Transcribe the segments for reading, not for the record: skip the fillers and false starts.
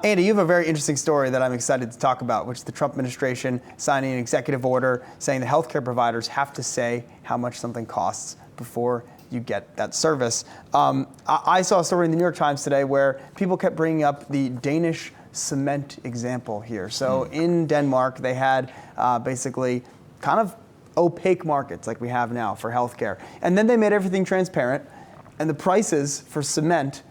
Andy, you have a very interesting story that I'm excited to talk about, which is the Trump administration signing an executive order saying the healthcare providers have to say how much something costs before you get that service. I saw a story in the New York Times today where people kept bringing up the Danish cement example here. So in Denmark, they had basically kind of opaque markets like we have now for healthcare. And then they made everything transparent, and the prices for cement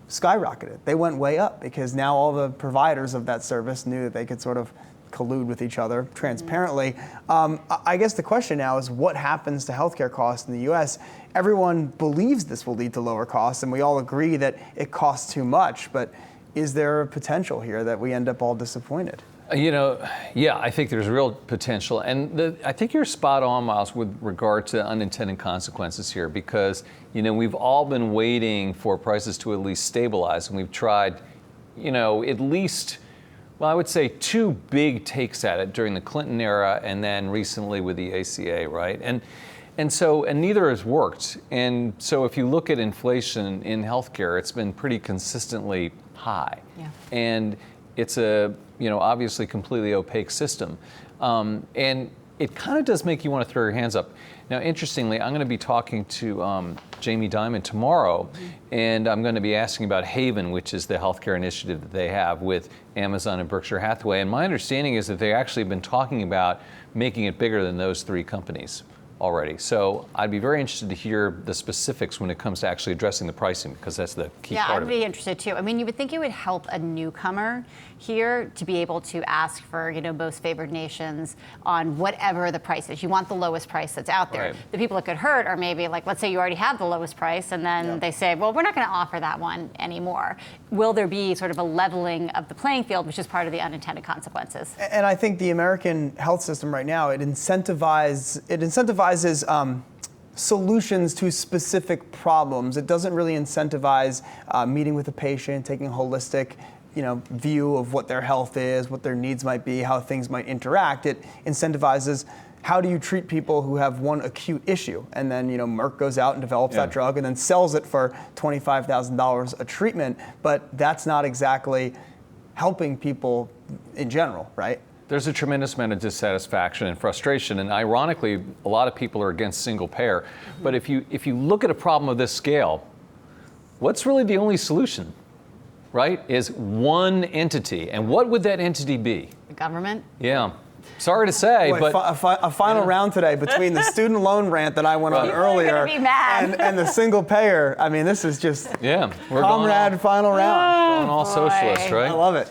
skyrocketed. They went way up because now all the providers of that service knew that they could sort of collude with each other transparently. I guess the question now is what happens to healthcare costs in the U.S.? Everyone believes this will lead to lower costs, and we all agree that it costs too much, but is there a potential here that we end up all disappointed? Yeah, I think there's real potential. And I think you're spot on, Myles, with regard to unintended consequences here, because, we've all been waiting for prices to at least stabilize. And we've tried, at least, I would say 2 big takes at it during the Clinton era and then recently with the ACA, right? And neither has worked. And so if you look at inflation in healthcare, it's been pretty consistently high. Yeah. And it's a, obviously completely opaque system. And it kind of does make you want to throw your hands up. Now, interestingly, I'm going to be talking to Jamie Dimon tomorrow, and I'm going to be asking about Haven, which is the healthcare initiative that they have with Amazon and Berkshire Hathaway. And my understanding is that they actually have been talking about making it bigger than those 3 companies already. So I'd be very interested to hear the specifics when it comes to actually addressing the pricing, because that's the key part of it. Yeah, I'd be interested too. I mean, you would think it would help a newcomer here to be able to ask for, most favored nations on whatever the price is. You want the lowest price that's out there. Right. The people that could hurt are maybe like, let's say you already have the lowest price, and then they say, well, we're not going to offer that one anymore. Will there be sort of a leveling of the playing field, which is part of the unintended consequences? And I think the American health system right now, it incentivizes solutions to specific problems. It doesn't really incentivize meeting with a patient, taking a holistic view of what their health is, what their needs might be, how things might interact. It incentivizes how do you treat people who have one acute issue, and then Merck goes out and develops that drug and then sells it for $25,000 a treatment, but that's not exactly helping people in general, right? There's a tremendous amount of dissatisfaction and frustration, and ironically, a lot of people are against single payer. But if you look at a problem of this scale, what's really the only solution, right, is one entity. And what would that entity be? The government? Yeah. Sorry to say, Boy, but a final round today between the student loan rant that I went on earlier be mad. and the single payer. I mean, this is just we're comrade final round. going all boy. socialist, right? I love it.